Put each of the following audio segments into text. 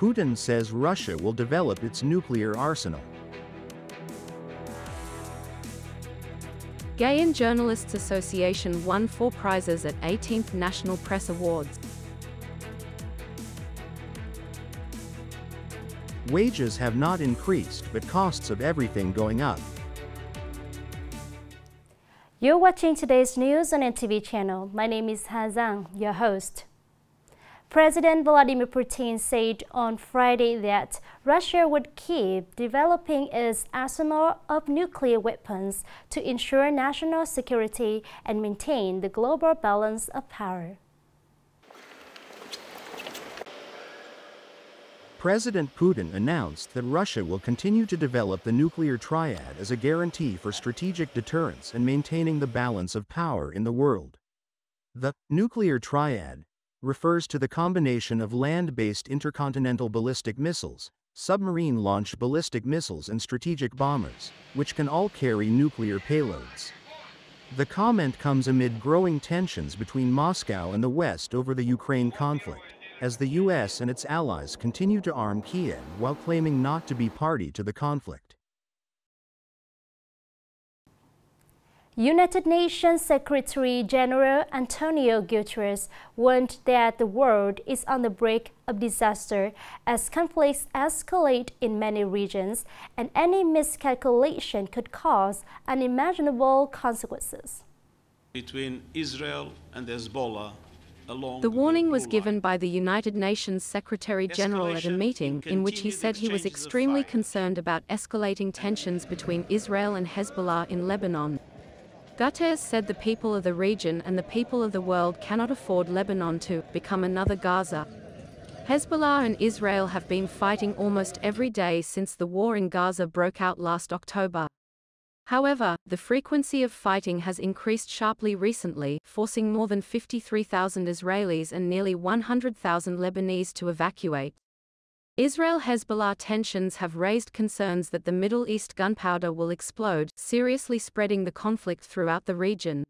Putin says Russia will develop its nuclear arsenal. Gay and Journalists Association won 4 prizes at 18th National Press Awards. Wages have not increased, but costs of everything going up. You're watching today's news on NTV channel. My name is Ha Zhang, your host. President Vladimir Putin said on Friday that Russia would keep developing its arsenal of nuclear weapons to ensure national security and maintain the global balance of power. President Putin announced that Russia will continue to develop the nuclear triad as a guarantee for strategic deterrence and maintaining the balance of power in the world. The nuclear triad refers to the combination of land-based intercontinental ballistic missiles, submarine-launched ballistic missiles and strategic bombers, which can all carry nuclear payloads. The comment comes amid growing tensions between Moscow and the West over the Ukraine conflict, as the US and its allies continue to arm Kiev while claiming not to be party to the conflict. United Nations Secretary General Antonio Gutteres warned that the world is on the brink of disaster as conflicts escalate in many regions, and any miscalculation could cause unimaginable consequences. Between Israel and Hezbollah, the warning was given by the United Nations Secretary General at a meeting in which he said he was extremely concerned about escalating tensions between Israel and Hezbollah in Lebanon. Gutteres said the people of the region and the people of the world cannot afford Lebanon to become another Gaza. Hezbollah and Israel have been fighting almost every day since the war in Gaza broke out last October. However, the frequency of fighting has increased sharply recently, forcing more than 53,000 Israelis and nearly 100,000 Lebanese to evacuate. Israel-Hezbollah tensions have raised concerns that the Middle East gunpowder will explode, seriously spreading the conflict throughout the region.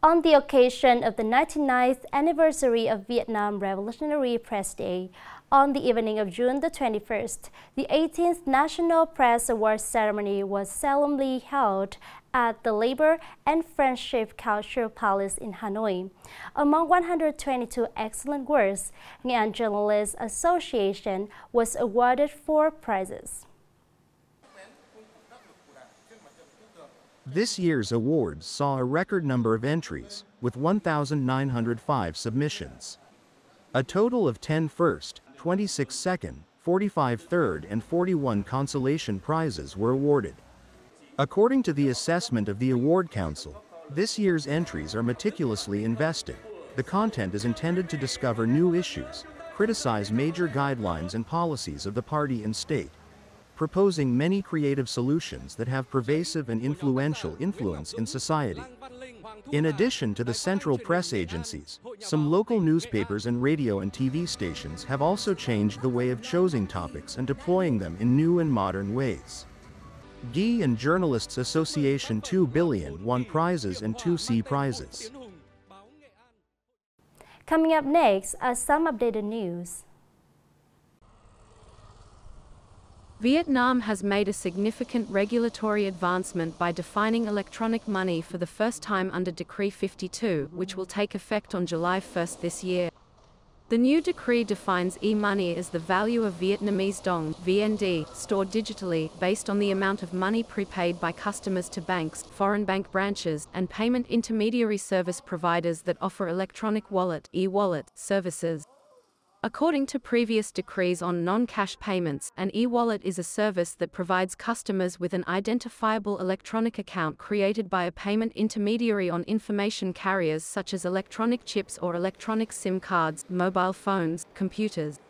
On the occasion of the 99th anniversary of Vietnam Revolutionary Press Day, on the evening of June the 21st, the 18th National Press Awards ceremony was solemnly held at the Labor and Friendship Cultural Palace in Hanoi. Among 122 excellent works, Nghệ An Journalists Association was awarded 4 prizes. This year's awards saw a record number of entries, with 1,905 submissions. A total of 10 first, 26 second, 45 third, and 41 consolation prizes were awarded. According to the assessment of the Award Council, this year's entries are meticulously invested. The content is intended to discover new issues, criticize major guidelines and policies of the party and state, proposing many creative solutions that have pervasive and influential influence in society. In addition to the central press agencies, some local newspapers and radio and TV stations have also changed the way of choosing topics and deploying them in new and modern ways. Nghệ An Journalists Association 2 billion won prizes and 2 C prizes. Coming up next are some updated news. Vietnam has made a significant regulatory advancement by defining electronic money for the first time under Decree 52, which will take effect on July 1st this year. The new decree defines e-money as the value of Vietnamese dong (VND) stored digitally, based on the amount of money prepaid by customers to banks, foreign bank branches, and payment intermediary service providers that offer electronic wallet (e-wallet) services. According to previous decrees on non-cash payments, an e-wallet is a service that provides customers with an identifiable electronic account created by a payment intermediary on information carriers such as electronic chips or electronic SIM cards, mobile phones, computers.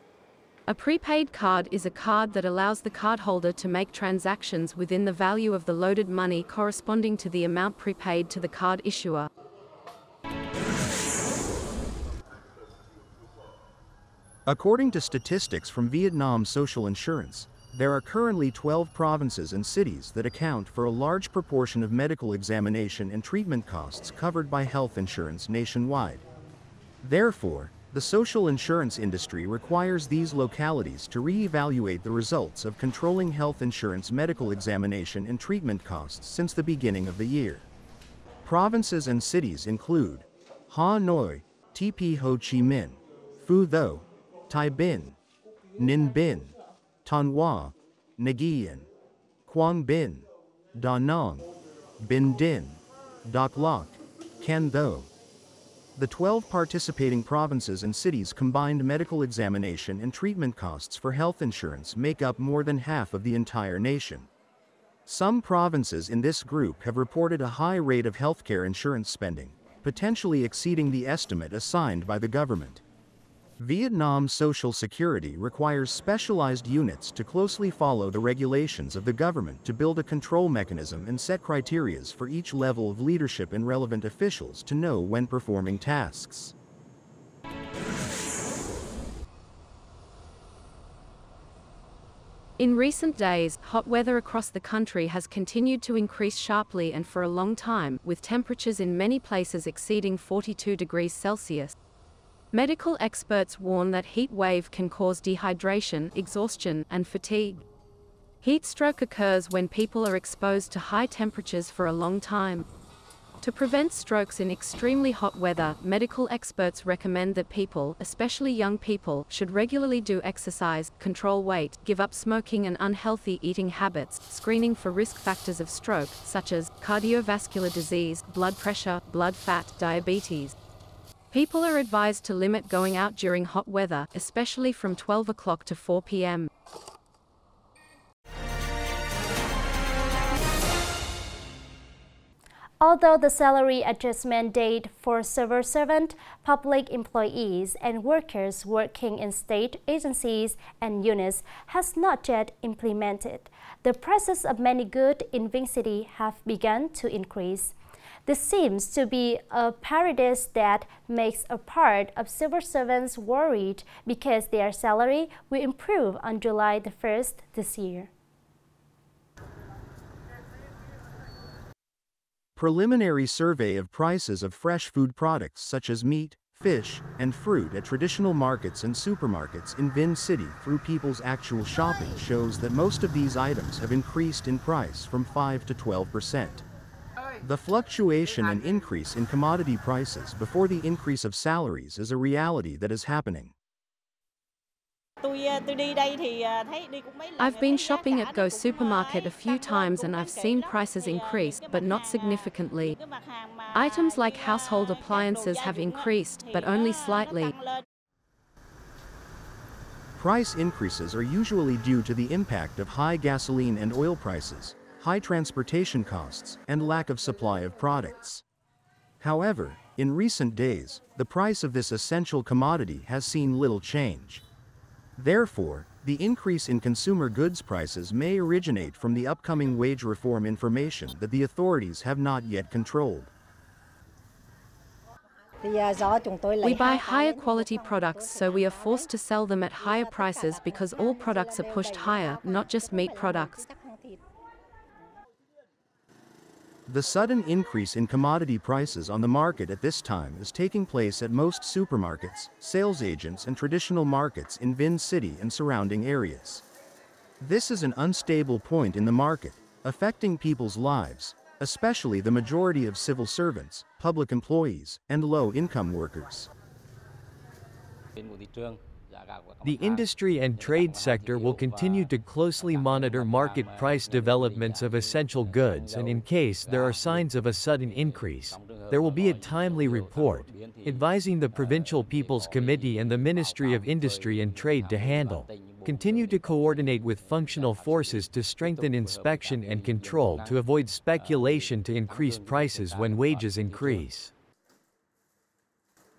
A prepaid card is a card that allows the cardholder to make transactions within the value of the loaded money corresponding to the amount prepaid to the card issuer. According to statistics from Vietnam Social Insurance, there are currently 12 provinces and cities that account for a large proportion of medical examination and treatment costs covered by health insurance nationwide. Therefore, The social insurance industry requires these localities to re-evaluate the results of controlling health insurance medical examination and treatment costs since the beginning of the year. Provinces and cities include Hanoi, TP Ho Chi Minh, Phu Tho, Thái Bình, Ninh Bình, Thanh Hóa, Nghệ An, Quang Binh, Da Nang, Bình Định, Đắk Lắk, Can Tho. The 12 participating provinces and cities' combined medical examination and treatment costs for health insurance make up more than half of the entire nation. Some provinces in this group have reported a high rate of healthcare insurance spending, potentially exceeding the estimate assigned by the government. Vietnam's Social Security requires specialized units to closely follow the regulations of the government to build a control mechanism and set criteria for each level of leadership and relevant officials to know when performing tasks. In recent days, hot weather across the country has continued to increase sharply and for a long time, with temperatures in many places exceeding 42 degrees Celsius. Medical experts warn that heat wave can cause dehydration, exhaustion, and fatigue. Heat stroke occurs when people are exposed to high temperatures for a long time. To prevent strokes in extremely hot weather, medical experts recommend that people, especially young people, should regularly do exercise, control weight, give up smoking and unhealthy eating habits, screening for risk factors of stroke, such as cardiovascular disease, blood pressure, blood fat, diabetes. People are advised to limit going out during hot weather, especially from 12 o'clock to 4 p.m. Although the salary adjustment date for civil servant, public employees, and workers working in state agencies and units has not yet implemented, the prices of many goods in Vinh City have begun to increase. This seems to be a paradox that makes a part of civil servants worried because their salary will improve on July the 1st this year. Preliminary survey of prices of fresh food products such as meat, fish, and fruit at traditional markets and supermarkets in Vinh City through people's actual shopping shows that most of these items have increased in price from 5 to 12%. The fluctuation and increase in commodity prices before the increase of salaries is a reality that is happening. I've been shopping at Go Supermarket a few times and I've seen prices increase, but not significantly. Items like household appliances have increased, but only slightly. Price increases are usually due to the impact of high gasoline and oil prices, high transportation costs, and lack of supply of products. However, in recent days, the price of this essential commodity has seen little change. Therefore, the increase in consumer goods prices may originate from the upcoming wage reform information that the authorities have not yet controlled. We buy higher quality products, so we are forced to sell them at higher prices because all products are pushed higher, not just meat products. The sudden increase in commodity prices on the market at this time is taking place at most supermarkets, sales agents, and traditional markets in Vinh City and surrounding areas. This is an unstable point in the market, affecting people's lives, especially the majority of civil servants, public employees, and low-income workers. The industry and trade sector will continue to closely monitor market price developments of essential goods, and in case there are signs of a sudden increase, there will be a timely report, advising the Provincial People's Committee and the Ministry of Industry and Trade to handle. Continue to coordinate with functional forces to strengthen inspection and control to avoid speculation to increase prices when wages increase.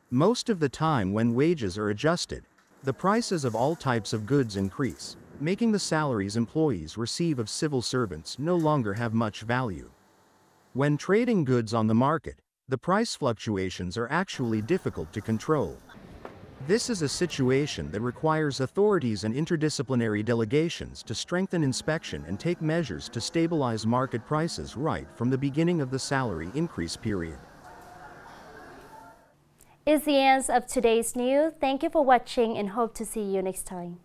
Most of the time when wages are adjusted, the prices of all types of goods increase, making the salaries employees receive of civil servants no longer have much value. When trading goods on the market, the price fluctuations are actually difficult to control. This is a situation that requires authorities and interdisciplinary delegations to strengthen inspection and take measures to stabilize market prices right from the beginning of the salary increase period. Is the end of today's news. Thank you for watching and hope to see you next time.